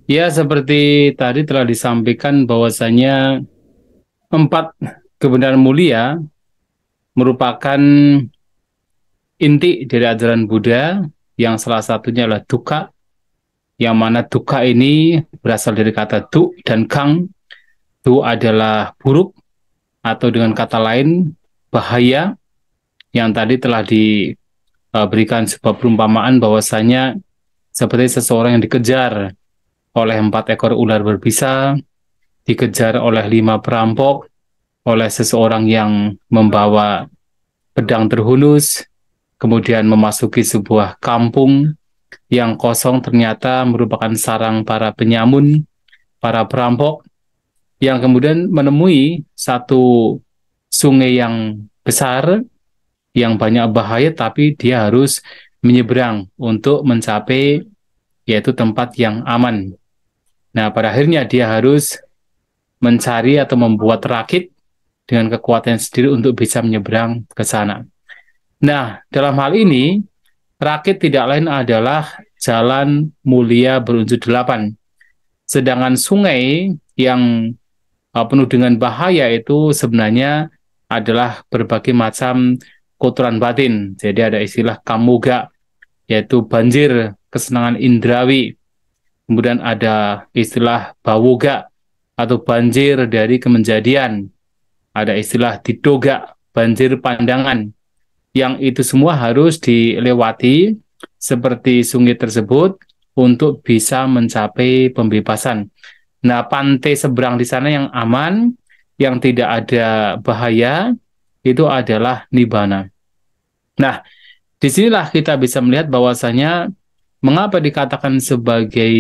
Ya, seperti tadi telah disampaikan bahwasanya empat kebenaran mulia merupakan inti dari ajaran Buddha yang salah satunya adalah dukkha, yang mana dukkha ini berasal dari kata du dan kang. Du adalah buruk atau dengan kata lain bahaya, yang tadi telah diberikan sebuah perumpamaan bahwasanya seperti seseorang yang dikejar oleh 4 ekor ular berbisa, dikejar oleh 5 perampok, oleh seseorang yang membawa pedang terhunus, kemudian memasuki sebuah kampung yang kosong ternyata merupakan sarang para penyamun, para perampok, yang kemudian menemui satu sungai yang besar, yang banyak bahaya, tapi dia harus menyeberang untuk mencapai yaitu tempat yang aman. Nah, pada akhirnya dia harus mencari atau membuat rakit dengan kekuatan sendiri untuk bisa menyeberang ke sana. Nah, dalam hal ini, rakit tidak lain adalah jalan mulia berunsur 8. Sedangkan sungai yang penuh dengan bahaya itu sebenarnya adalah berbagai macam kotoran batin. Jadi ada istilah kamuga, yaitu banjir kesenangan indrawi. Kemudian ada istilah bawoga atau banjir dari kemenjadian. Ada istilah didoga, banjir pandangan. Yang itu semua harus dilewati seperti sungai tersebut untuk bisa mencapai pembebasan. Nah, pantai seberang di sana yang aman, yang tidak ada bahaya, itu adalah Nibbana. Nah, disinilah kita bisa melihat bahwasanya mengapa dikatakan sebagai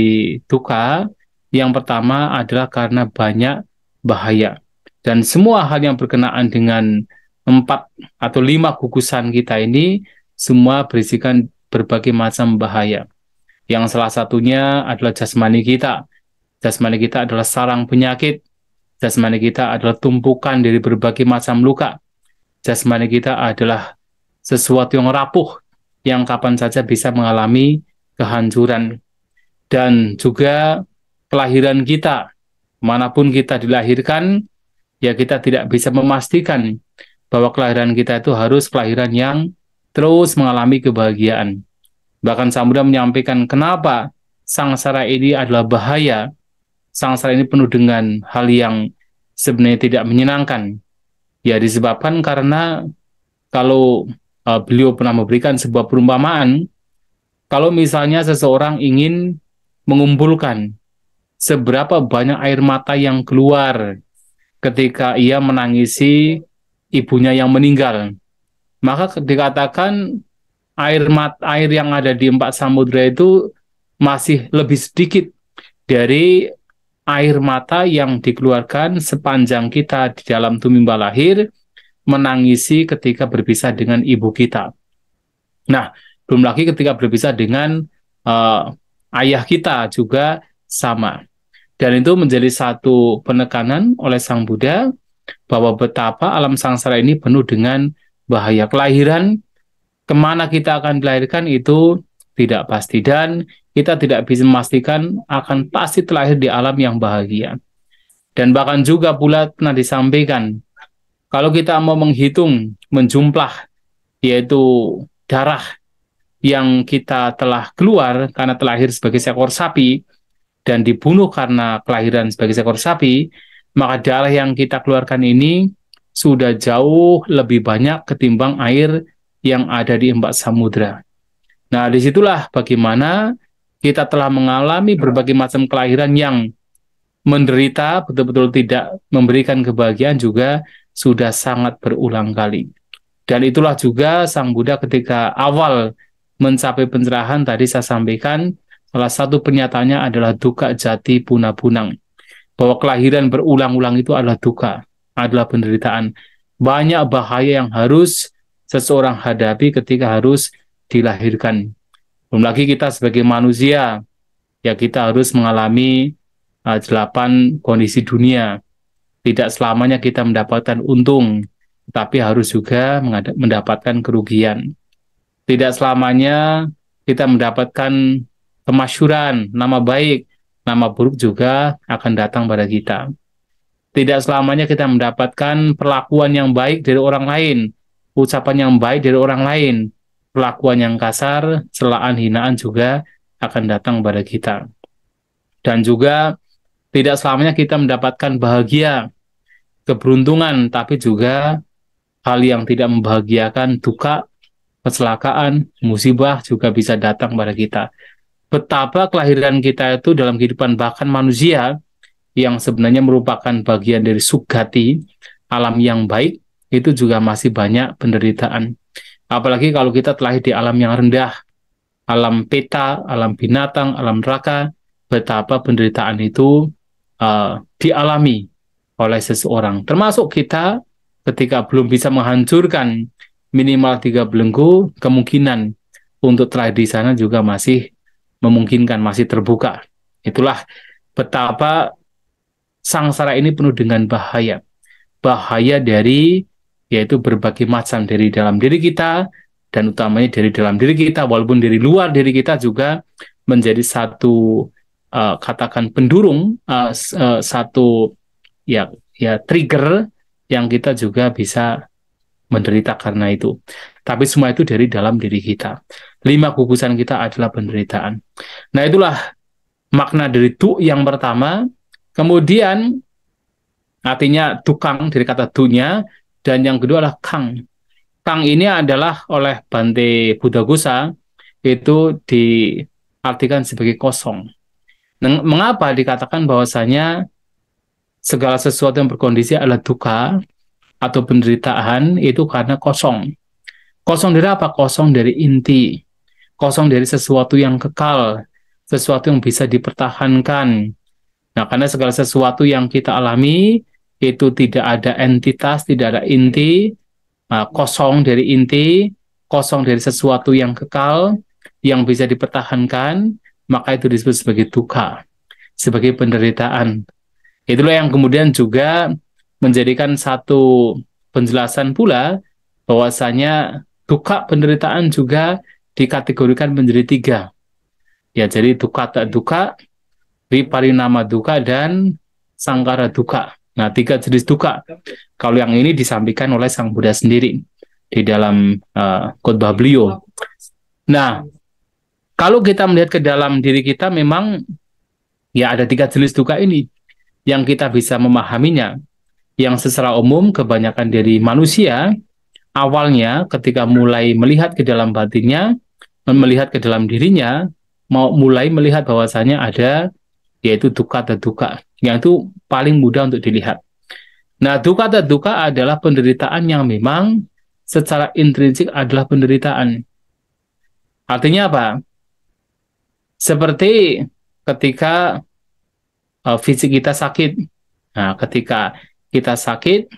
dukkha. Yang pertama adalah karena banyak bahaya. Dan semua hal yang berkenaan dengan 4 atau 5 gugusan kita ini, semua berisikan berbagai macam bahaya. Yang salah satunya adalah jasmani kita. Jasmani kita adalah sarang penyakit. Jasmani kita adalah tumpukan dari berbagai macam luka. Jasmani kita adalah sesuatu yang rapuh, yang kapan saja bisa mengalami kehancuran. Dan juga kelahiran kita, manapun kita dilahirkan, ya kita tidak bisa memastikan bahwa kelahiran kita itu harus kelahiran yang terus mengalami kebahagiaan. Bahkan Sang Buddha menyampaikan kenapa sangsara ini adalah bahaya. Sangsara ini penuh dengan hal yang sebenarnya tidak menyenangkan. Ya disebabkan karena kalau beliau pernah memberikan sebuah perumpamaan, kalau misalnya seseorang ingin mengumpulkan seberapa banyak air mata yang keluar ketika ia menangisi ibunya yang meninggal, maka dikatakan air yang ada di 4 samudra itu masih lebih sedikit dari air mata yang dikeluarkan sepanjang kita di dalam tumimba lahir menangisi ketika berpisah dengan ibu kita. Nah, belum lagi ketika berpisah dengan uh, ayah kita juga sama. Dan itu menjadi satu penekanan oleh Sang Buddha bahwa betapa alam sangsara ini penuh dengan bahaya. Kelahiran, kemana kita akan dilahirkan itu tidak pasti. Dan kita tidak bisa memastikan akan pasti terlahir di alam yang bahagia. Dan bahkan juga pula pernah disampaikan, kalau kita mau menghitung, menjumlah, yaitu darah yang kita telah keluar karena terlahir sebagai seekor sapi dan dibunuh karena kelahiran sebagai seekor sapi, maka darah yang kita keluarkan ini sudah jauh lebih banyak ketimbang air yang ada di 4 samudra. Nah, disitulah bagaimana kita telah mengalami berbagai macam kelahiran yang menderita, betul-betul tidak memberikan kebahagiaan juga sudah sangat berulang kali. Dan itulah juga Sang Buddha ketika awal mencapai pencerahan tadi saya sampaikan, salah satu pernyataannya adalah dukkha jati punah-punang. Bahwa kelahiran berulang-ulang itu adalah dukkha, adalah penderitaan. Banyak bahaya yang harus seseorang hadapi ketika harus dilahirkan. Belum lagi kita sebagai manusia, ya kita harus mengalami 8 kondisi dunia. Tidak selamanya kita mendapatkan untung, tapi harus juga mendapatkan kerugian. Tidak selamanya kita mendapatkan kemasyhuran, nama baik, nama buruk juga akan datang pada kita. Tidak selamanya kita mendapatkan perlakuan yang baik dari orang lain, ucapan yang baik dari orang lain, perlakuan yang kasar, celaan, hinaan juga akan datang pada kita. Dan juga tidak selamanya kita mendapatkan bahagia, keberuntungan, tapi juga hal yang tidak membahagiakan, duka, kecelakaan, musibah juga bisa datang pada kita. Betapa kelahiran kita itu dalam kehidupan bahkan manusia yang sebenarnya merupakan bagian dari sugati, alam yang baik, itu juga masih banyak penderitaan. Apalagi kalau kita terlahir di alam yang rendah, alam peta, alam binatang, alam neraka, betapa penderitaan itu dialami oleh seseorang. Termasuk kita ketika belum bisa menghancurkan minimal 3 belenggu, kemungkinan untuk terlahir di sana juga masih memungkinkan, masih terbuka. Itulah betapa sangsara ini penuh dengan bahaya. Bahaya dari yaitu berbagai macam dari dalam diri kita dan utamanya dari dalam diri kita, walaupun dari luar diri kita juga menjadi satu katakan pendurung, satu ya trigger yang kita juga bisa menderita karena itu. Tapi semua itu dari dalam diri kita. 5 gugusan kita adalah penderitaan. Nah, itulah makna dari tu yang pertama. Kemudian artinya tukang dari kata dunya, dan yang kedua adalah kang. Kang ini adalah oleh Bante Buddhagosa itu diartikan sebagai kosong. Nah, mengapa dikatakan bahwasanya segala sesuatu yang berkondisi adalah duka atau penderitaan itu karena kosong. Kosong dari apa? Kosong dari inti. Kosong dari sesuatu yang kekal, sesuatu yang bisa dipertahankan. Nah, karena segala sesuatu yang kita alami itu tidak ada entitas, tidak ada inti, kosong dari inti, kosong dari sesuatu yang kekal, yang bisa dipertahankan, maka itu disebut sebagai duka, sebagai penderitaan. Itulah yang kemudian juga menjadikan satu penjelasan pula bahwasanya duka penderitaan juga dikategorikan menjadi 3. Ya, jadi duka tak duka, viparinama duka, dan sangkara duka. Nah, 3 jenis duka. Kalau yang ini disampaikan oleh Sang Buddha sendiri di dalam khotbah beliau. Nah, kalau kita melihat ke dalam diri kita, memang ya ada 3 jenis duka ini yang kita bisa memahaminya. Yang secara umum kebanyakan dari manusia awalnya ketika mulai melihat ke dalam batinnya, melihat ke dalam dirinya, mau mulai melihat bahwasanya ada yaitu duka dan duka, yang itu paling mudah untuk dilihat. Nah, duka dan duka adalah penderitaan yang memang secara intrinsik adalah penderitaan. Artinya apa? Seperti ketika fisik kita sakit. Nah, ketika kita sakit,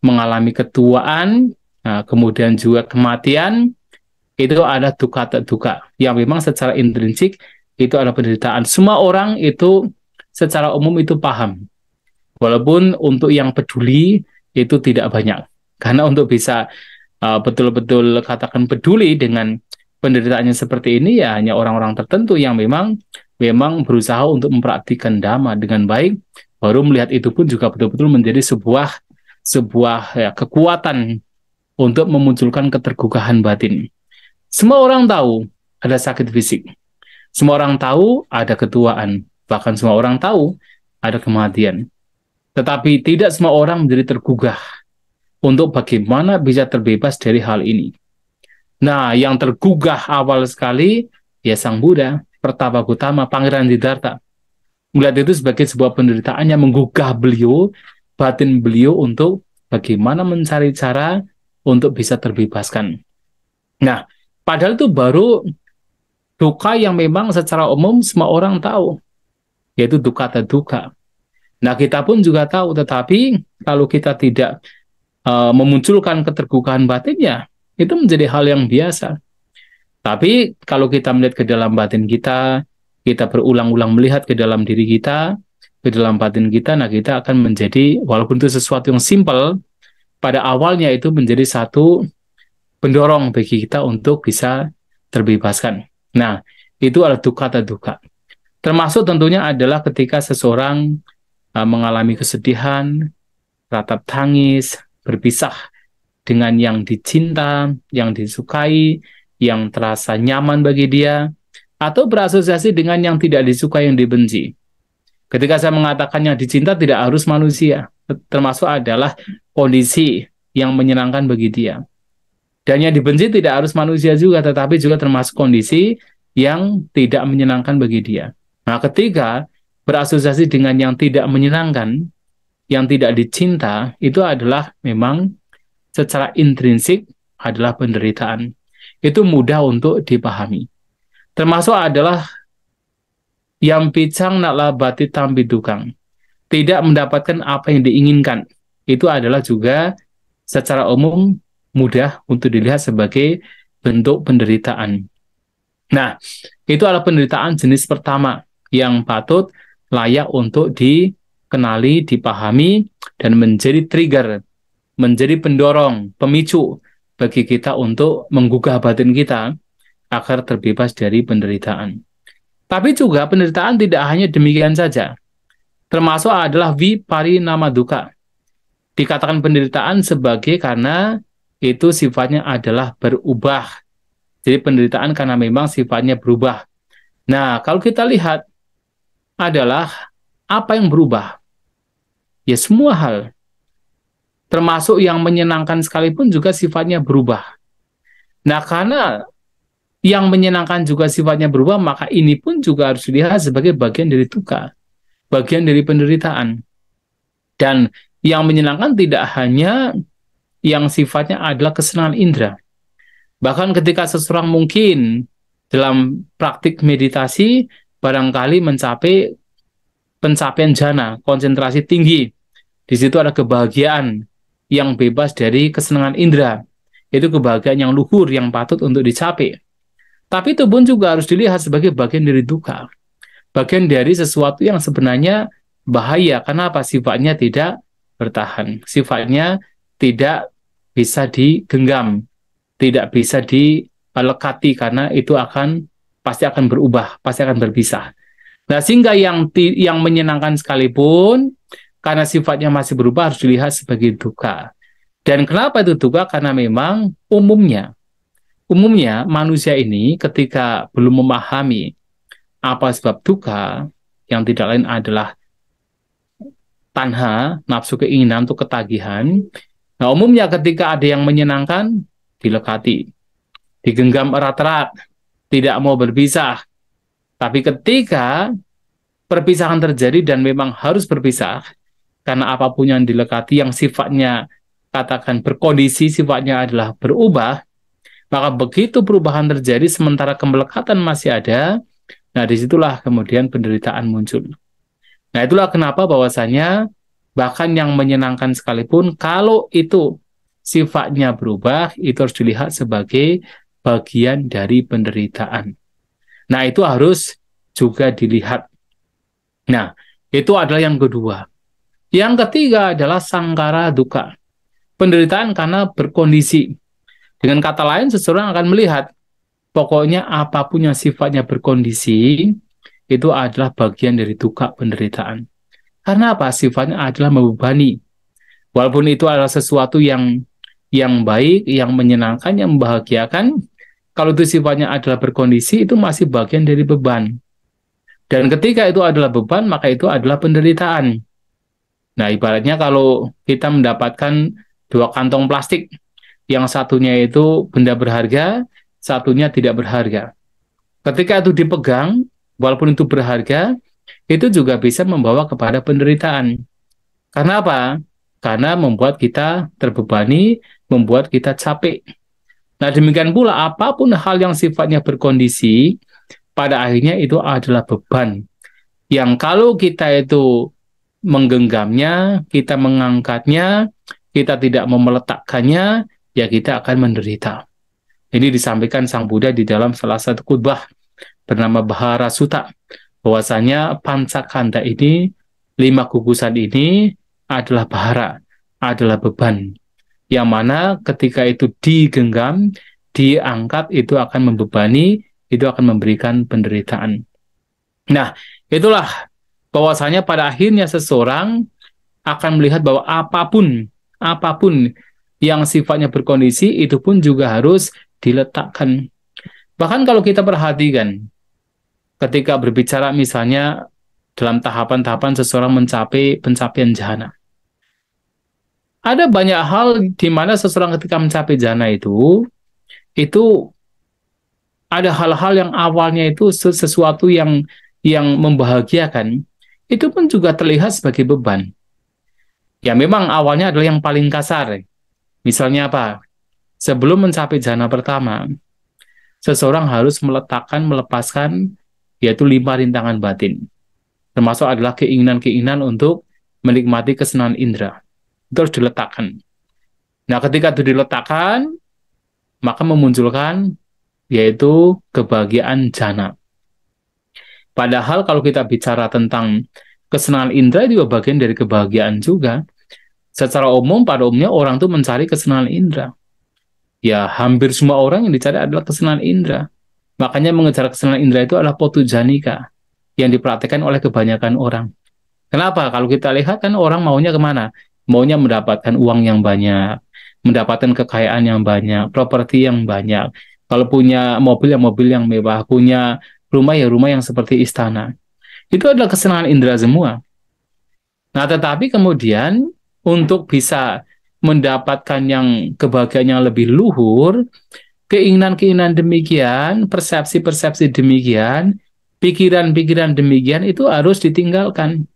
mengalami ketuaan, nah, kemudian juga kematian, itu ada duka tak duka, yang memang secara intrinsik itu adalah penderitaan. Semua orang itu secara umum itu paham. Walaupun untuk yang peduli itu tidak banyak. Karena untuk bisa betul-betul katakan peduli dengan penderitaannya seperti ini, ya hanya orang-orang tertentu yang memang berusaha untuk mempraktikkan dhamma dengan baik, baru melihat itu pun juga betul-betul menjadi sebuah ya, kekuatan untuk memunculkan ketergugahan batin. Semua orang tahu ada sakit fisik. Semua orang tahu ada ketuaan. Bahkan semua orang tahu ada kematian. Tetapi tidak semua orang menjadi tergugah untuk bagaimana bisa terbebas dari hal ini. Nah, yang tergugah awal sekali ya Sang Buddha, Pertapa Gautama, Pangeran Siddhartha. Melihat itu sebagai sebuah penderitaan yang menggugah beliau, batin beliau untuk bagaimana mencari cara untuk bisa terbebaskan. Nah, padahal itu baru duka yang memang secara umum semua orang tahu, yaitu duka dan duka. Nah, kita pun juga tahu, tetapi kalau kita tidak memunculkan ketergugahan batinnya, itu menjadi hal yang biasa. Tapi kalau kita melihat ke dalam batin kita, kita berulang-ulang melihat ke dalam diri kita, ke dalam batin kita, nah kita akan menjadi, walaupun itu sesuatu yang simpel, pada awalnya itu menjadi satu pendorong bagi kita untuk bisa terbebaskan. Nah, itu adalah duka dan duka. Termasuk tentunya adalah ketika seseorang mengalami kesedihan, ratap tangis, berpisah dengan yang dicinta, yang disukai, yang terasa nyaman bagi dia, atau berasosiasi dengan yang tidak disukai, yang dibenci. Ketika saya mengatakan yang dicinta tidak harus manusia, termasuk adalah kondisi yang menyenangkan bagi dia. Dan yang dibenci tidak harus manusia juga, tetapi juga termasuk kondisi yang tidak menyenangkan bagi dia. Nah, ketika berasosiasi dengan yang tidak menyenangkan, yang tidak dicinta, itu adalah memang secara intrinsik adalah penderitaan. Itu mudah untuk dipahami. Termasuk adalah yang picang nak labati tampi tukang. Tidak mendapatkan apa yang diinginkan. Itu adalah juga secara umum mudah untuk dilihat sebagai bentuk penderitaan. Nah, itu adalah penderitaan jenis pertama yang patut layak untuk dikenali, dipahami, dan menjadi trigger, menjadi pendorong, pemicu bagi kita untuk menggugah batin kita agar terbebas dari penderitaan. Tapi juga penderitaan tidak hanya demikian saja, termasuk adalah viparinama dukkha. Dikatakan penderitaan sebagai karena itu sifatnya adalah berubah. Jadi penderitaan karena memang sifatnya berubah. Nah, kalau kita lihat adalah apa yang berubah? Ya semua hal. Termasuk yang menyenangkan sekalipun juga sifatnya berubah. Nah, karena yang menyenangkan juga sifatnya berubah, maka ini pun juga harus dilihat sebagai bagian dari dukkha, bagian dari penderitaan. Dan yang menyenangkan tidak hanya yang sifatnya adalah kesenangan indera. Bahkan ketika seseorang mungkin dalam praktik meditasi barangkali mencapai pencapaian jhana, konsentrasi tinggi. Di situ ada kebahagiaan yang bebas dari kesenangan indera. Itu kebahagiaan yang luhur yang patut untuk dicapai. Tapi itu pun juga harus dilihat sebagai bagian dari dukkha. Bagian dari sesuatu yang sebenarnya bahaya. Kenapa? Sifatnya tidak bertahan. Sifatnya tidak bisa digenggam. Tidak bisa dilekati karena itu pasti akan berubah, pasti akan berpisah. Nah, sehingga yang menyenangkan sekalipun karena sifatnya masih berubah harus dilihat sebagai dukkha. Dan kenapa itu dukkha? Karena memang umumnya manusia ini ketika belum memahami apa sebab dukkha, yang tidak lain adalah tanha, nafsu keinginan untuk ketagihan. Nah, umumnya ketika ada yang menyenangkan, dilekati, digenggam erat-erat, tidak mau berpisah. Tapi ketika perpisahan terjadi dan memang harus berpisah, karena apapun yang dilekati yang sifatnya katakan berkondisi, sifatnya adalah berubah, maka begitu perubahan terjadi sementara kemelekatan masih ada, nah disitulah kemudian penderitaan muncul. Nah itulah kenapa bahwasanya bahkan yang menyenangkan sekalipun kalau itu sifatnya berubah, itu harus dilihat sebagai bagian dari penderitaan. Nah itu harus juga dilihat. Nah itu adalah yang kedua. Yang ketiga adalah sangkara dukkha. Penderitaan karena berkondisi. Dengan kata lain, seseorang akan melihat pokoknya apapun yang sifatnya berkondisi itu adalah bagian dari dukkha penderitaan. Karena apa? Sifatnya adalah membebani. Walaupun itu adalah sesuatu yang baik, yang menyenangkan, yang membahagiakan, kalau itu sifatnya adalah berkondisi, itu masih bagian dari beban. Dan ketika itu adalah beban, maka itu adalah penderitaan. Nah, ibaratnya kalau kita mendapatkan 2 kantong plastik, yang satunya itu benda berharga, satunya tidak berharga. Ketika itu dipegang, walaupun itu berharga, itu juga bisa membawa kepada penderitaan. Karena apa? Karena membuat kita terbebani, membuat kita capek. Nah, demikian pula apapun hal yang sifatnya berkondisi, pada akhirnya itu adalah beban. Yang kalau kita itu menggenggamnya, kita mengangkatnya, kita tidak mau meletakkannya, ya kita akan menderita. Ini disampaikan Sang Buddha di dalam salah satu khutbah bernama Bahara Sutta, bahwasanya pancakanda ini, 5 gugusan ini adalah bahara, adalah beban. Yang mana ketika itu digenggam, diangkat, itu akan membebani, itu akan memberikan penderitaan. Nah, Itulah bahwasanya pada akhirnya seseorang akan melihat bahwa apapun yang sifatnya berkondisi itu pun juga harus diletakkan. Bahkan kalau kita perhatikan ketika berbicara misalnya dalam tahapan-tahapan seseorang mencapai pencapaian jhana. Ada banyak hal di mana seseorang ketika mencapai jhana itu ada hal-hal yang awalnya itu sesuatu yang membahagiakan, itu pun juga terlihat sebagai beban. Ya memang awalnya adalah yang paling kasar. Misalnya apa? Sebelum mencapai jhana pertama, seseorang harus melepaskan yaitu 5 rintangan batin. Termasuk adalah keinginan-keinginan untuk menikmati kesenangan indera. Itu harus diletakkan. Nah, ketika itu diletakkan, maka memunculkan yaitu kebahagiaan jhana. Padahal kalau kita bicara tentang kesenangan indera itu bagian dari kebahagiaan juga. Secara umum, pada umumnya orang tuh mencari kesenangan indera. Ya, hampir semua orang yang dicari adalah kesenangan indera. Makanya mengejar kesenangan indera itu adalah potujanika yang dipraktikkan oleh kebanyakan orang. Kenapa? Kalau kita lihat kan orang maunya kemana? Maunya mendapatkan uang yang banyak, mendapatkan kekayaan yang banyak, properti yang banyak. Kalau punya mobil yang mewah, punya rumah ya rumah yang seperti istana. Itu adalah kesenangan indera semua. Nah, tetapi kemudian untuk bisa mendapatkan yang kebahagiaan yang lebih luhur, keinginan-keinginan demikian, persepsi-persepsi demikian, pikiran-pikiran demikian itu harus ditinggalkan.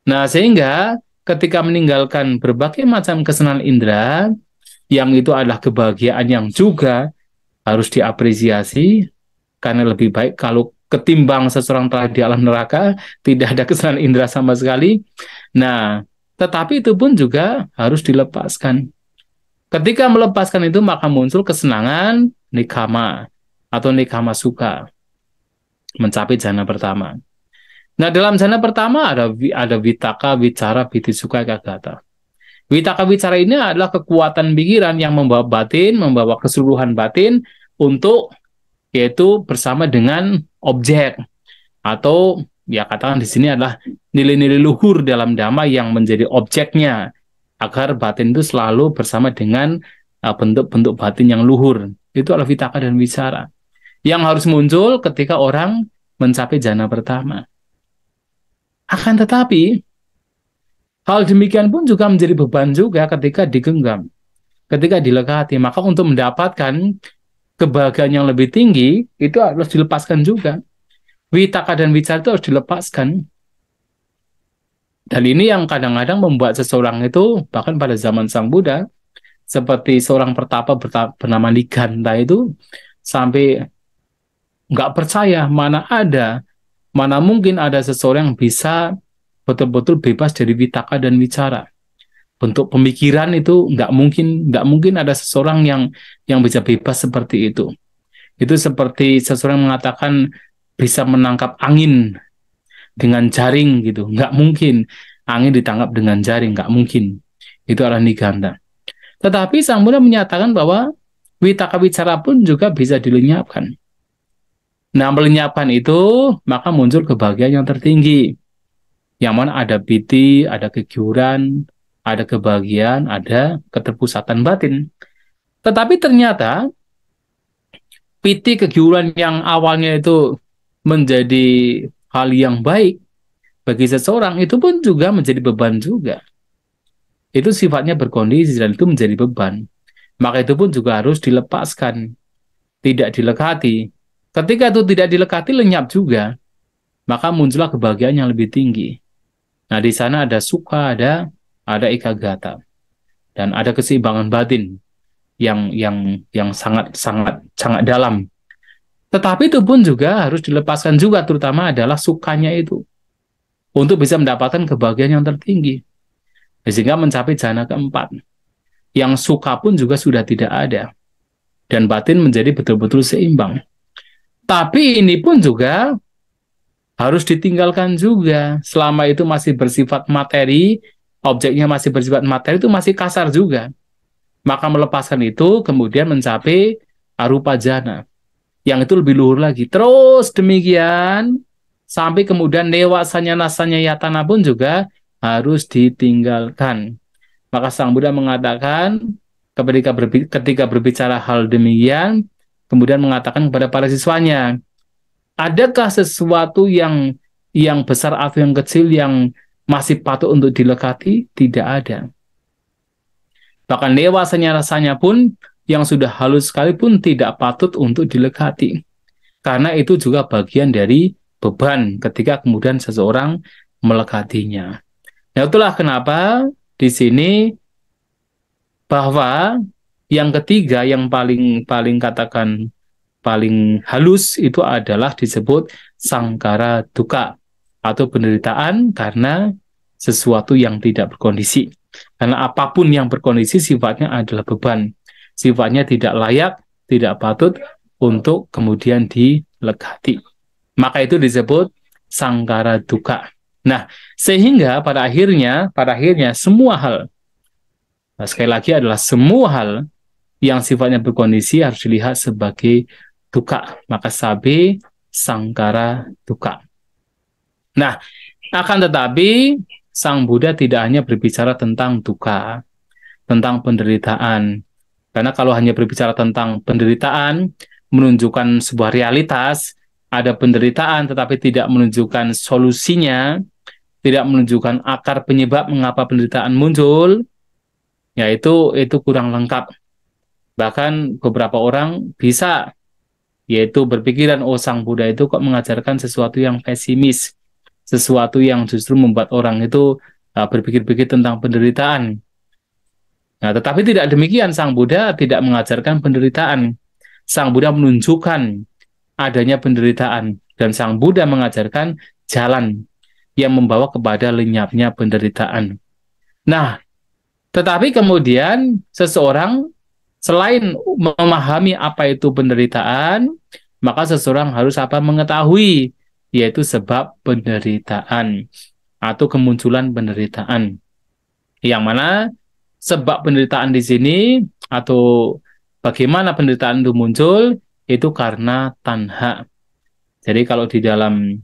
Nah, sehingga ketika meninggalkan berbagai macam kesenangan indera, yang itu adalah kebahagiaan yang juga harus diapresiasi, karena lebih baik kalau ketimbang seseorang telah di alam neraka, tidak ada kesenangan indera sama sekali. Nah, tetapi itu pun juga harus dilepaskan. Ketika melepaskan itu, maka muncul kesenangan nikama atau nikama suka, mencapai jhana pertama. Nah, dalam jhana pertama ada vitaka, wicara, pitisuka, ekagata. Vitaka wicara ini adalah kekuatan pikiran yang membawa batin, membawa keseluruhan batin untuk yaitu bersama dengan objek atau ya katakan di sini adalah nilai-nilai luhur dalam dhamma yang menjadi objeknya agar batin itu selalu bersama dengan bentuk-bentuk batin yang luhur. Itu adalah vitaka dan wicara yang harus muncul ketika orang mencapai jhana pertama. Akan tetapi, hal demikian pun juga menjadi beban juga ketika digenggam, ketika dilekati. Maka untuk mendapatkan kebahagiaan yang lebih tinggi, itu harus dilepaskan juga. Vitaka dan wicara itu harus dilepaskan. Dan ini yang kadang-kadang membuat seseorang itu, bahkan pada zaman Sang Buddha, seperti seorang pertapa bernama Niganta itu, sampai nggak percaya mana mungkin ada seseorang yang bisa betul-betul bebas dari vitaka dan wicara. Bentuk pemikiran itu nggak mungkin ada seseorang yang bisa bebas seperti itu. Itu seperti seseorang mengatakan bisa menangkap angin dengan jaring gitu, nggak mungkin. Angin ditangkap dengan jaring, nggak mungkin. Itu adalah Niganta. Tetapi Sang Buddha menyatakan bahwa vitaka wicara pun juga bisa dilenyapkan. Nah, melenyapkan itu, maka muncul kebahagiaan yang tertinggi. Yang mana ada piti, ada kegiuran, ada kebahagiaan, ada keterpusatan batin. Tetapi ternyata, piti kegiuran yang awalnya itu menjadi hal yang baik bagi seseorang, itu pun juga menjadi beban juga. Itu sifatnya berkondisi dan itu menjadi beban. Maka itu pun juga harus dilepaskan, tidak dilekati. Ketika itu tidak dilekati, lenyap juga. Maka muncullah kebahagiaan yang lebih tinggi. Nah, di sana ada suka, ada ekagata. Dan ada keseimbangan batin yang sangat sangat sangat dalam. Tetapi itu pun juga harus dilepaskan juga, terutama adalah sukanya itu. Untuk bisa mendapatkan kebahagiaan yang tertinggi. Sehingga mencapai jhana keempat. Yang suka pun juga sudah tidak ada. Dan batin menjadi betul-betul seimbang. Tapi ini pun juga harus ditinggalkan juga. Selama itu masih bersifat materi, objeknya masih bersifat materi, itu masih kasar juga. Maka melepaskan itu, kemudian mencapai arupa jhana. Yang itu lebih luhur lagi. Terus demikian, sampai kemudian newasanya nasanya yatana pun juga harus ditinggalkan. Maka Sang Buddha mengatakan ketika berbicara hal demikian, kemudian mengatakan kepada para siswanya, adakah sesuatu yang besar atau yang kecil yang masih patut untuk dilekati? Tidak ada. Bahkan dewasanya rasanya pun yang sudah halus sekalipun tidak patut untuk dilekati. Karena itu juga bagian dari beban ketika kemudian seseorang melekatinya. Nah, itulah kenapa di sini bahwa yang ketiga yang paling paling katakan paling halus itu adalah disebut sangkara duka atau penderitaan karena sesuatu yang tidak berkondisi. Karena apapun yang berkondisi sifatnya adalah beban. Sifatnya tidak layak, tidak patut untuk kemudian dilekati. Maka itu disebut sangkara duka. Nah, sehingga pada akhirnya semua hal, nah sekali lagi adalah semua hal yang sifatnya berkondisi harus dilihat sebagai duka. Maka sabe sangkara duka. Nah, akan tetapi Sang Buddha tidak hanya berbicara tentang duka, tentang penderitaan. Karena kalau hanya berbicara tentang penderitaan, menunjukkan sebuah realitas, ada penderitaan tetapi tidak menunjukkan solusinya, tidak menunjukkan akar penyebab mengapa penderitaan muncul, ya itu kurang lengkap. Bahkan beberapa orang bisa yaitu berpikiran, oh Sang Buddha itu kok mengajarkan sesuatu yang pesimis, sesuatu yang justru membuat orang itu berpikir-pikir tentang penderitaan. Nah, tetapi tidak demikian, Sang Buddha tidak mengajarkan penderitaan. Sang Buddha menunjukkan adanya penderitaan, dan Sang Buddha mengajarkan jalan yang membawa kepada lenyapnya penderitaan. Nah, tetapi kemudian seseorang selain memahami apa itu penderitaan, maka seseorang harus mengetahui, yaitu sebab penderitaan atau kemunculan penderitaan. Yang mana sebab penderitaan di sini atau bagaimana penderitaan itu muncul itu karena tanha. Jadi kalau di dalam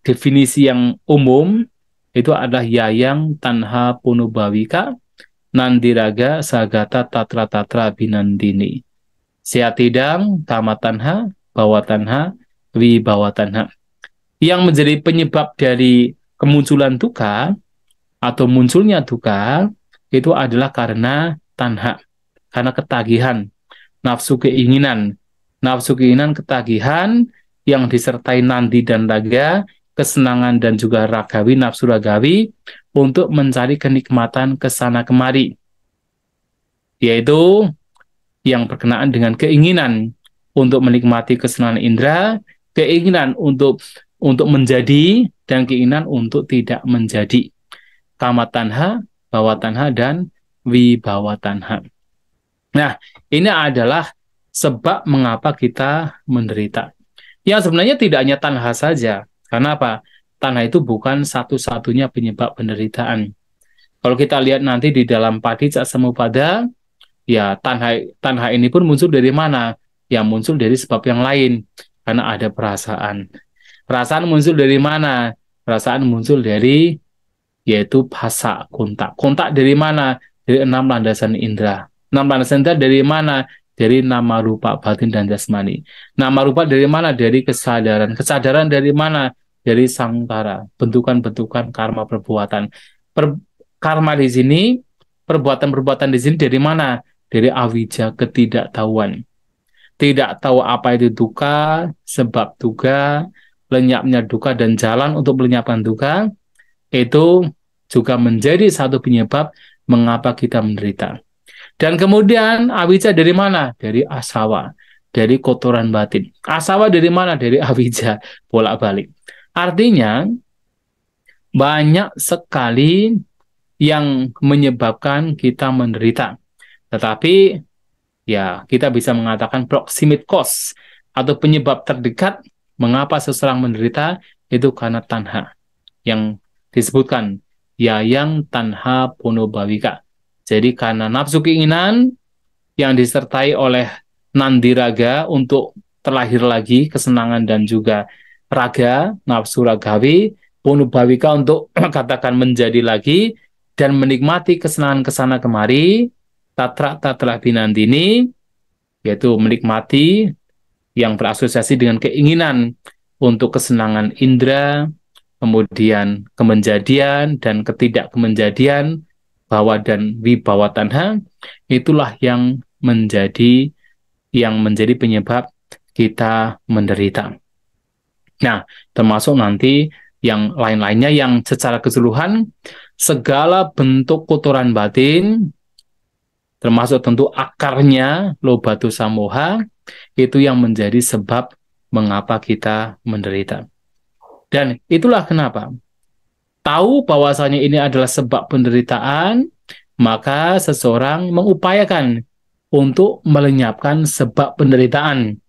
definisi yang umum itu adalah yayang tanha punubawika nandiraga sagata tatra tatra binandini. Siatidang tamatanha bawatanha wibawatanha. Yang menjadi penyebab dari kemunculan duka atau munculnya duka itu adalah karena tanha, karena ketagihan, nafsu keinginan, ketagihan yang disertai nandi dan raga, kesenangan dan juga ragawi, nafsu ragawi untuk mencari kenikmatan kesana kemari, yaitu yang berkenaan dengan keinginan untuk menikmati kesenangan indera, keinginan untuk menjadi, dan keinginan untuk tidak menjadi. Kamatanha, bawatanha, dan wibawatanha. Nah, ini adalah sebab mengapa kita menderita. Yang sebenarnya tidak hanya tanha saja. Karena apa? Tanha itu bukan satu-satunya penyebab penderitaan. Kalau kita lihat nanti di dalam Paticcasamuppada, ya tanha ini pun muncul dari mana? Ya muncul dari sebab yang lain. Karena ada perasaan. Perasaan muncul dari mana? Perasaan muncul dari yaitu phasa, kontak. Kontak dari mana? Dari 6 landasan indera. 6 landasan indera dari mana? Dari nama, rupa, batin, dan jasmani. Nama rupa dari mana? Dari kesadaran. Kesadaran dari mana? Dari sangkara, bentukan-bentukan karma perbuatan. Karma di sini, perbuatan-perbuatan di sini dari mana? Dari awija, ketidaktahuan. Tidak tahu apa itu duka, sebab duka, lenyapnya duka, dan jalan untuk melenyapkan duka, itu juga menjadi satu penyebab mengapa kita menderita. Dan kemudian awija dari mana? Dari asawa, dari kotoran batin. Asawa dari mana? Dari awija, bolak-balik. Artinya, banyak sekali yang menyebabkan kita menderita. Tetapi, ya kita bisa mengatakan proximate cause, atau penyebab terdekat mengapa seseorang menderita, itu karena tanha. Yang disebutkan, yayang tanha punubawika. Jadi karena nafsu keinginan yang disertai oleh nandiraga untuk terlahir lagi, kesenangan dan juga raga, nafsu ragawi, punubawika untuk katakan menjadi lagi, dan menikmati kesenangan kesana kemari, tatra binandini, yaitu menikmati yang berasosiasi dengan keinginan untuk kesenangan indera, kemudian kemenjadian dan ketidakkemenjadian, bawa dan wibawa tanha, itulah yang menjadi penyebab kita menderita. Nah, termasuk nanti yang lain-lainnya yang secara keseluruhan segala bentuk kotoran batin, termasuk tentu akarnya loba dosa moha, itu yang menjadi sebab mengapa kita menderita. Dan itulah kenapa tahu bahwasanya ini adalah sebab penderitaan, maka seseorang mengupayakan untuk melenyapkan sebab penderitaan.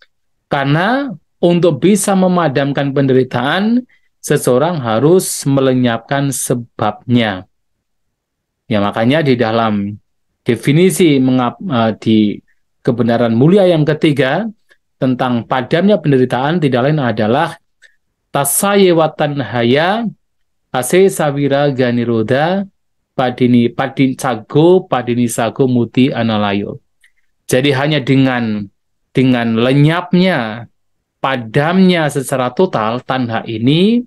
Karena untuk bisa memadamkan penderitaan, seseorang harus melenyapkan sebabnya. Ya, makanya di dalam definisi di kebenaran mulia yang ketiga tentang padamnya penderitaan tidak lain adalah tasayewatan haya ase sawira ganiroda padini sago muti analayo. Jadi hanya dengan lenyapnya, padamnya secara total tanha ini,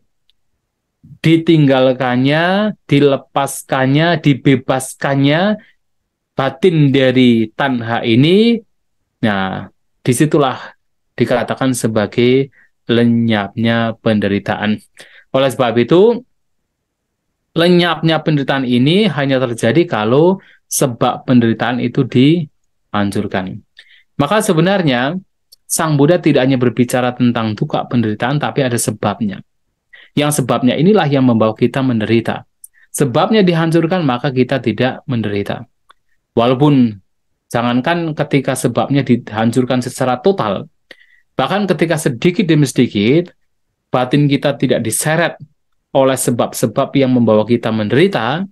ditinggalkannya, dilepaskannya, dibebaskannya batin dari tanha ini, nah disitulah dikatakan sebagai lenyapnya penderitaan. Oleh sebab itu, lenyapnya penderitaan ini hanya terjadi kalau sebab penderitaan itu dihancurkan. Maka sebenarnya Sang Buddha tidak hanya berbicara tentang duka penderitaan, tapi ada sebabnya. Yang sebabnya inilah yang membawa kita menderita. Sebabnya dihancurkan, maka kita tidak menderita. Walaupun jangankan ketika sebabnya dihancurkan secara total, bahkan ketika sedikit demi sedikit, batin kita tidak diseret oleh sebab-sebab yang membawa kita menderita,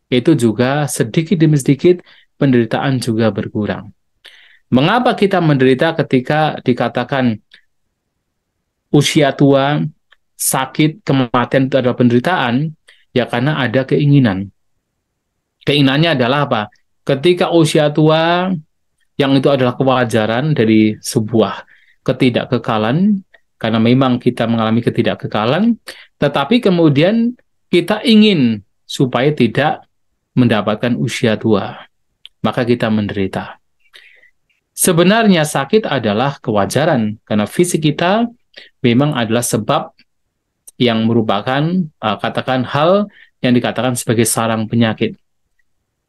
itu juga sedikit demi sedikit penderitaan juga berkurang. Mengapa kita menderita ketika dikatakan usia tua, sakit, kematian itu adalah penderitaan? Ya karena ada keinginan. Keinginannya adalah apa? Ketika usia tua, yang itu adalah kewajaran dari sebuah ketidakkekalan, karena memang kita mengalami ketidakkekalan, tetapi kemudian kita ingin supaya tidak mendapatkan usia tua, maka kita menderita. Sebenarnya sakit adalah kewajaran, karena fisik kita memang adalah sebab yang merupakan katakan hal yang dikatakan sebagai sarang penyakit.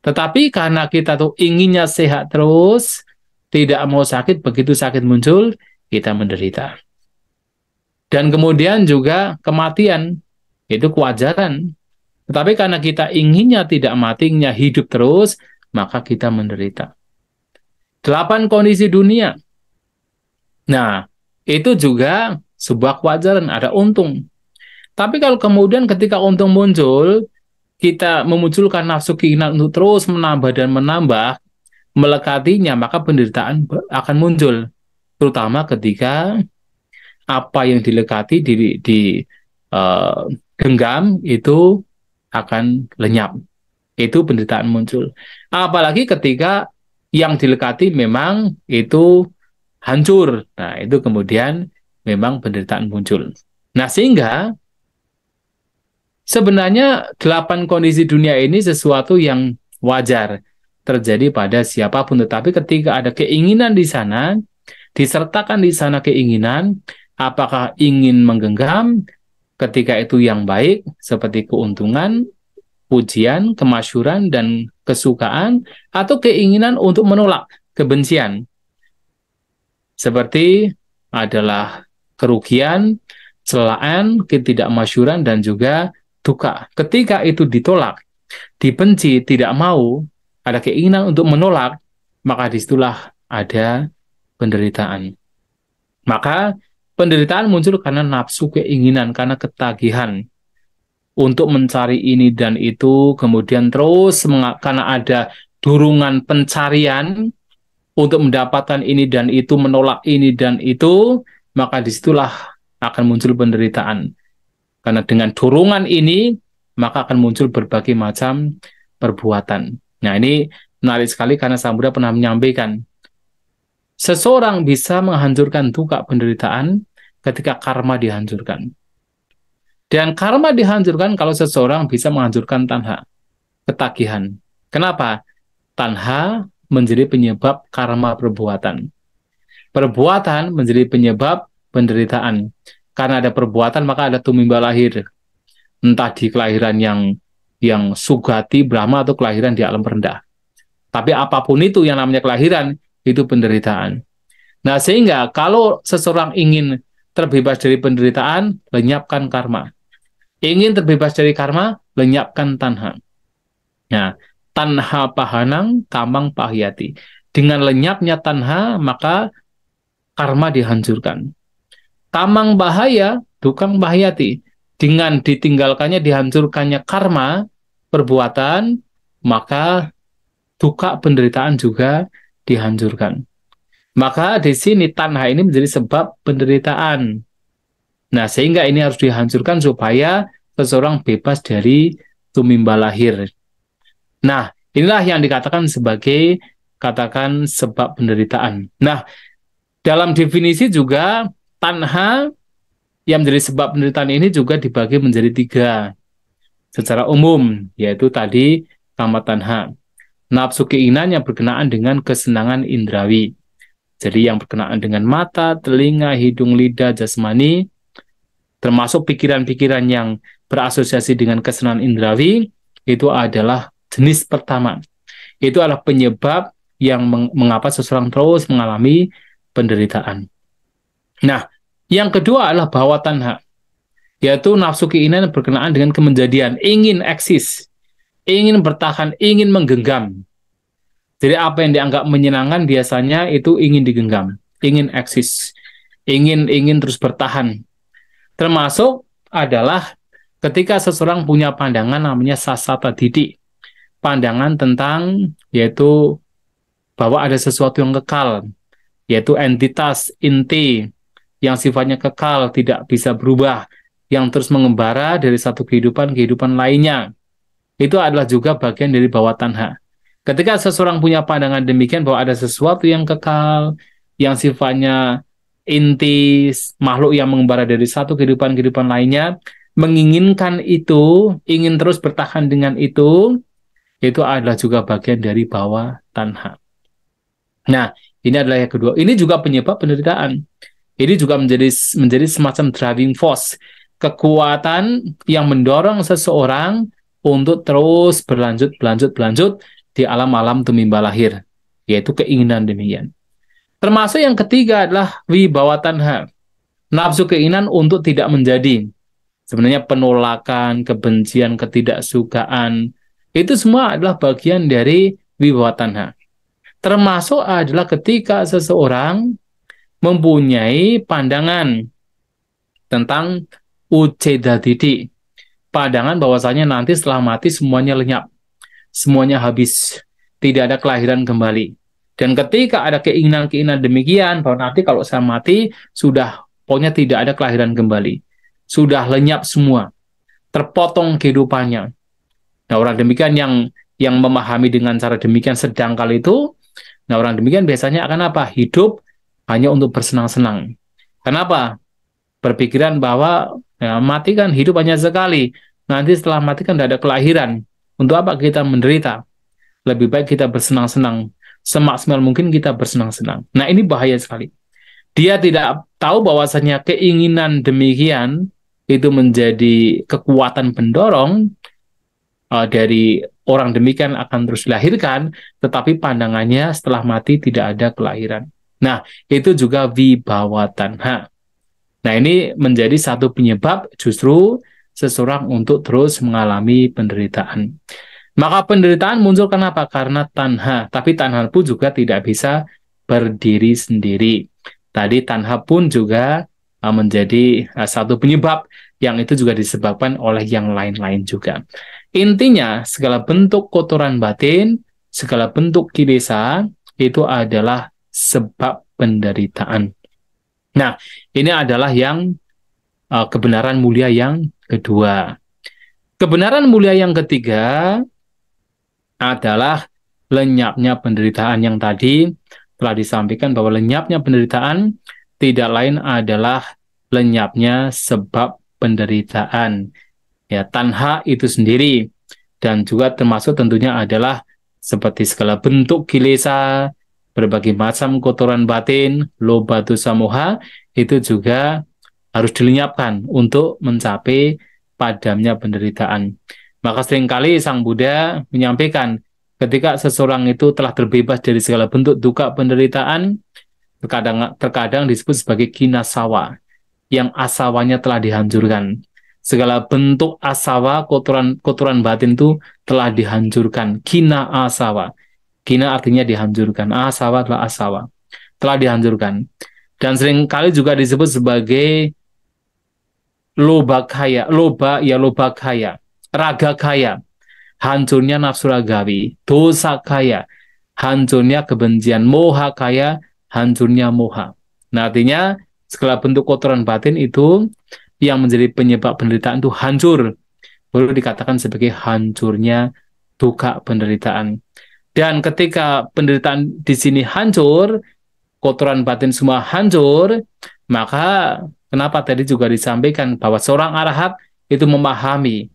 Tetapi karena kita tuh inginnya sehat terus, tidak mau sakit, begitu sakit muncul, kita menderita. Dan kemudian juga kematian, itu kewajaran. Tetapi karena kita inginnya tidak mati, inginnya hidup terus, maka kita menderita. 8 kondisi dunia. Nah, itu juga sebuah kewajaran, ada untung. Tapi kalau kemudian ketika untung muncul, kita memunculkan nafsu keinginan untuk terus menambah dan menambah, melekatinya, maka penderitaan akan muncul. Terutama ketika apa yang dilekati, genggam, itu akan lenyap. Itu penderitaan muncul. Apalagi ketika yang dilekati memang itu hancur. Nah, itu kemudian memang penderitaan muncul. Nah, sehingga sebenarnya 8 kondisi dunia ini sesuatu yang wajar terjadi pada siapapun. Tetapi ketika ada keinginan di sana, disertakan di sana keinginan, apakah ingin menggenggam, ketika itu yang baik, seperti keuntungan, pujian, kemasyhuran, dan kesukaan, atau keinginan untuk menolak kebencian, seperti adalah kerugian, celaan, ketidakmasyhuran, dan juga duka. Ketika itu ditolak, dibenci, tidak mau, ada keinginan untuk menolak, maka disitulah ada penderitaan. Maka penderitaan muncul karena nafsu keinginan, karena ketagihan untuk mencari ini dan itu, kemudian terus karena ada dorongan pencarian untuk mendapatkan ini dan itu, menolak ini dan itu, maka disitulah akan muncul penderitaan. Karena dengan dorongan ini, maka akan muncul berbagai macam perbuatan. Nah, ini menarik sekali karena Sang Buddha pernah menyampaikan, seseorang bisa menghancurkan duka penderitaan ketika karma dihancurkan. Dan karma dihancurkan kalau seseorang bisa menghancurkan tanha, ketagihan. Kenapa? Tanha menjadi penyebab karma perbuatan. Perbuatan menjadi penyebab penderitaan. Karena ada perbuatan, maka ada tumimba lahir. Entah di kelahiran yang sugati, Brahma, atau kelahiran di alam rendah. Tapi apapun itu yang namanya kelahiran, itu penderitaan. Nah, sehingga kalau seseorang ingin terbebas dari penderitaan, lenyapkan karma. Ingin terbebas dari karma, lenyapkan tanha. Nah, tanha pahanang, kamang pahyati. Dengan lenyapnya tanha, maka karma dihancurkan. Tamang bahaya, dukang bahayati. Dengan ditinggalkannya, dihancurkannya karma, perbuatan, maka duka penderitaan juga dihancurkan. Maka di sini tanha ini menjadi sebab penderitaan. Nah, sehingga ini harus dihancurkan supaya seseorang bebas dari tumimba lahir. Nah, inilah yang dikatakan sebagai katakan sebab penderitaan. Nah, dalam definisi juga tanha yang menjadi sebab penderitaan ini juga dibagi menjadi 3 secara umum, yaitu tadi kama tanha, nafsu keinginan yang berkenaan dengan kesenangan indrawi. Jadi yang berkenaan dengan mata, telinga, hidung, lidah, jasmani, termasuk pikiran-pikiran yang berasosiasi dengan kesenangan indrawi, itu adalah jenis pertama. Itu adalah penyebab yang mengapa seseorang terus mengalami penderitaan. Nah, yang kedua adalah bhawa tanha, yaitu nafsu keinginan yang berkenaan dengan kemenjadian, ingin eksis, ingin bertahan, ingin menggenggam. Jadi apa yang dianggap menyenangkan biasanya itu ingin digenggam, ingin eksis, ingin terus bertahan. Termasuk adalah ketika seseorang punya pandangan namanya sasata didik, pandangan tentang yaitu bahwa ada sesuatu yang kekal, yaitu entitas inti yang sifatnya kekal, tidak bisa berubah, yang terus mengembara dari satu kehidupan ke kehidupan lainnya. Itu adalah juga bagian dari bhawa tanha. Ketika seseorang punya pandangan demikian bahwa ada sesuatu yang kekal, yang sifatnya inti, makhluk yang mengembara dari satu kehidupan-kehidupan lainnya, menginginkan itu, ingin terus bertahan dengan itu adalah juga bagian dari bhawa tanha. Nah, ini adalah yang kedua. Ini juga penyebab penderitaan. Ini juga menjadi semacam driving force, kekuatan yang mendorong seseorang untuk terus berlanjut di alam-alam tumimba lahir, yaitu keinginan demikian. Termasuk yang ketiga adalah wibawa tanha, nafsu keinginan untuk tidak menjadi. Sebenarnya penolakan, kebencian, ketidaksukaan, itu semua adalah bagian dari wibawa tanha. Termasuk adalah ketika seseorang mempunyai pandangan tentang uceda didik, pandangan bahwasanya nanti setelah mati semuanya lenyap, semuanya habis, tidak ada kelahiran kembali. Dan ketika ada keinginan-keinginan demikian, bahwa nanti kalau saya mati, sudah pokoknya tidak ada kelahiran kembali. Sudah lenyap semua, terpotong kehidupannya. Nah, orang demikian yang memahami dengan cara demikian sedangkal itu, nah orang demikian biasanya akan apa? Hidup hanya untuk bersenang-senang. Kenapa? Berpikiran bahwa ya, mati kan hidup hanya sekali. Nanti setelah mati kan tidak ada kelahiran. Untuk apa kita menderita? Lebih baik kita bersenang-senang. Semaksimal mungkin kita bersenang-senang. Nah, ini bahaya sekali. Dia tidak tahu bahwasanya keinginan demikian itu menjadi kekuatan pendorong dari orang demikian akan terus dilahirkan, tetapi pandangannya setelah mati tidak ada kelahiran. Nah, itu juga wibawa tanha. Nah, ini menjadi satu penyebab justru seseorang untuk terus mengalami penderitaan. Maka penderitaan muncul kenapa? Karena tanha. Tapi tanha pun juga tidak bisa berdiri sendiri. Tadi tanha pun juga menjadi satu penyebab yang itu juga disebabkan oleh yang lain-lain juga. Intinya, segala bentuk kotoran batin, segala bentuk kilesa, itu adalah sebab penderitaan. Nah, ini adalah yang kebenaran mulia yang kedua. Kebenaran mulia yang ketiga adalah lenyapnya penderitaan yang tadi telah disampaikan bahwa lenyapnya penderitaan tidak lain adalah lenyapnya sebab penderitaan. Ya, tanha itu sendiri dan juga termasuk tentunya adalah seperti segala bentuk kilesa, berbagai macam kotoran batin, loba dosa moha itu juga harus dilenyapkan untuk mencapai padamnya penderitaan. Maka seringkali Sang Buddha menyampaikan ketika seseorang itu telah terbebas dari segala bentuk duka penderitaan, terkadang disebut sebagai kinasawa, yang asawanya telah dihancurkan. Segala bentuk asawa, kotoran batin itu telah dihancurkan. Kina asawa. Kina artinya dihancurkan. Asawa adalah asawa. Telah dihancurkan. Dan seringkali juga disebut sebagai loba kaya. Loba kaya. Raga kaya. Hancurnya nafsu ragawi. Dosa kaya. Hancurnya kebencian. Moha kaya. Hancurnya moha. Nah, artinya segala bentuk kotoran batin itu yang menjadi penyebab penderitaan itu hancur. Baru dikatakan sebagai hancurnya duka penderitaan. Dan ketika penderitaan di sini hancur, kotoran batin semua hancur, maka kenapa tadi juga disampaikan bahwa seorang arahat itu memahami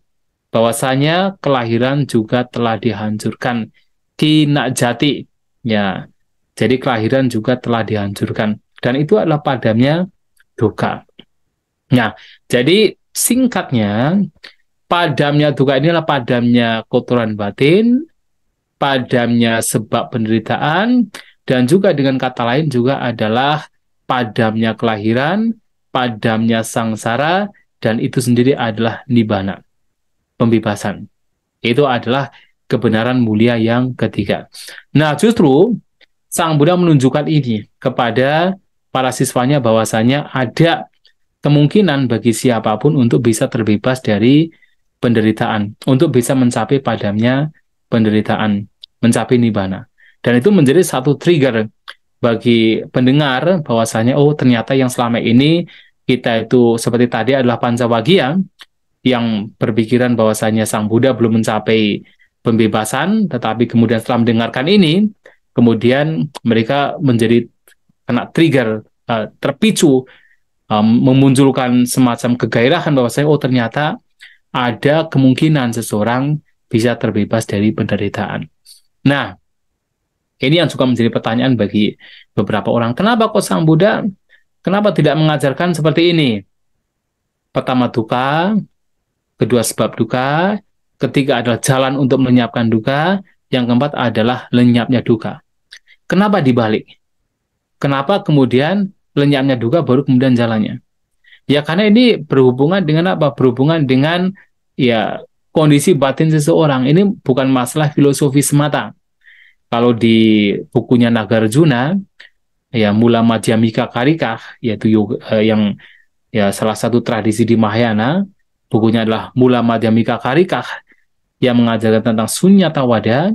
bahwasanya kelahiran juga telah dihancurkan. Kina jati. Ya. Jadi kelahiran juga telah dihancurkan. Dan itu adalah padamnya duka. Nah, jadi singkatnya, padamnya duka inilah padamnya kotoran batin, padamnya sebab penderitaan, dan juga dengan kata lain juga adalah padamnya kelahiran, padamnya sangsara, dan itu sendiri adalah nibbana, pembebasan. Itu adalah kebenaran mulia yang ketiga. Nah, justru Sang Buddha menunjukkan ini kepada para siswanya bahwasanya ada kemungkinan bagi siapapun untuk bisa terbebas dari penderitaan, untuk bisa mencapai padamnya penderitaan, mencapai nibbana. Dan itu menjadi satu trigger bagi pendengar bahwasanya oh ternyata yang selama ini kita itu seperti tadi adalah Pancawagya yang berpikiran bahwasanya Sang Buddha belum mencapai pembebasan, tetapi kemudian setelah mendengarkan ini, kemudian mereka menjadi kena trigger, terpicu, memunculkan semacam kegairahan bahwa saya oh ternyata ada kemungkinan seseorang bisa terbebas dari penderitaan. Nah, ini yang juga menjadi pertanyaan bagi beberapa orang. Kenapa kok Sang Buddha, kenapa tidak mengajarkan seperti ini? Pertama duka, kedua sebab duka, ketiga adalah jalan untuk melenyapkan duka, yang keempat adalah lenyapnya duka. Kenapa dibalik? Kenapa kemudian lenyapnya duka baru kemudian jalannya? Ya karena ini berhubungan dengan apa? Berhubungan dengan ya kondisi batin seseorang. Ini bukan masalah filosofi semata. Kalau di bukunya Nagarjuna, ya Mula Madhyamika Karika, yaitu yang ya salah satu tradisi di Mahayana, bukunya adalah Mula Madhyamika Karika yang mengajarkan tentang Sunyata Wada.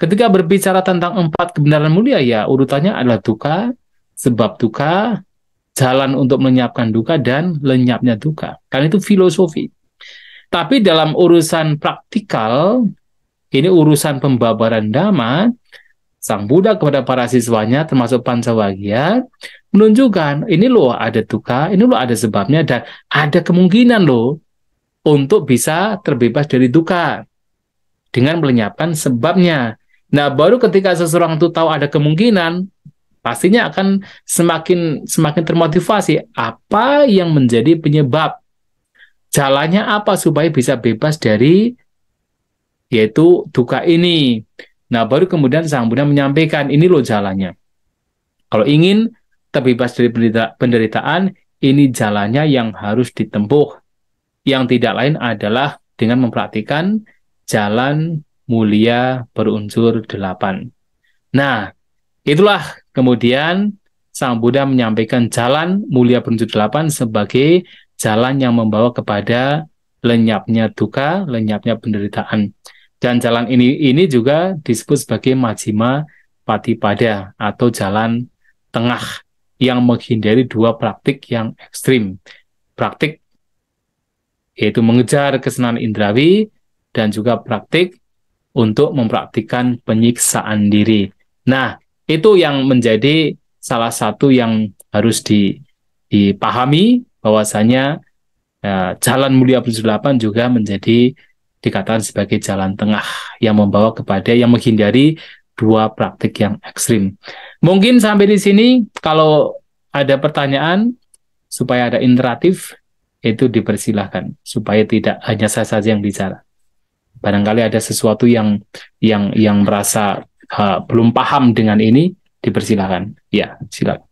Ketika berbicara tentang 4 kebenaran mulia, ya urutannya adalah duka, sebab duka, jalan untuk melenyapkan duka, dan lenyapnya duka. Karena itu filosofi. Tapi dalam urusan praktikal, ini urusan pembabaran dhamma, Sang Buddha kepada para siswanya, termasuk Pancawagya, menunjukkan, ini loh ada duka, ini loh ada sebabnya, dan ada kemungkinan loh untuk bisa terbebas dari duka dengan melenyapkan sebabnya. Nah, baru ketika seseorang itu tahu ada kemungkinan, pastinya akan semakin termotivasi. Apa yang menjadi penyebab? Jalannya apa supaya bisa bebas dari yaitu duka ini? Nah, baru kemudian Sang Buddha menyampaikan, ini loh jalannya. Kalau ingin terbebas dari penderitaan, ini jalannya yang harus ditempuh. Yang tidak lain adalah dengan mempraktikkan jalan mulia berunsur 8. Nah, itulah kemudian Sang Buddha menyampaikan jalan mulia berunsur 8 sebagai jalan yang membawa kepada lenyapnya duka, lenyapnya penderitaan. Dan jalan ini juga disebut sebagai Majjhima Patipada atau jalan tengah yang menghindari 2 praktik yang ekstrim. Praktik yaitu mengejar kesenangan indrawi, dan juga praktik untuk mempraktikkan penyiksaan diri. Nah, itu yang menjadi salah satu yang harus dipahami, bahwasanya jalan mulia plus 8 juga menjadi dikatakan sebagai jalan tengah yang membawa kepada yang menghindari dua praktik yang ekstrim. Mungkin sampai di sini. Kalau ada pertanyaan supaya ada interaktif, itu dipersilahkan supaya tidak hanya saya saja yang bicara. Barangkali ada sesuatu yang merasa belum paham dengan ini, dipersilahkan. Ya, silakan.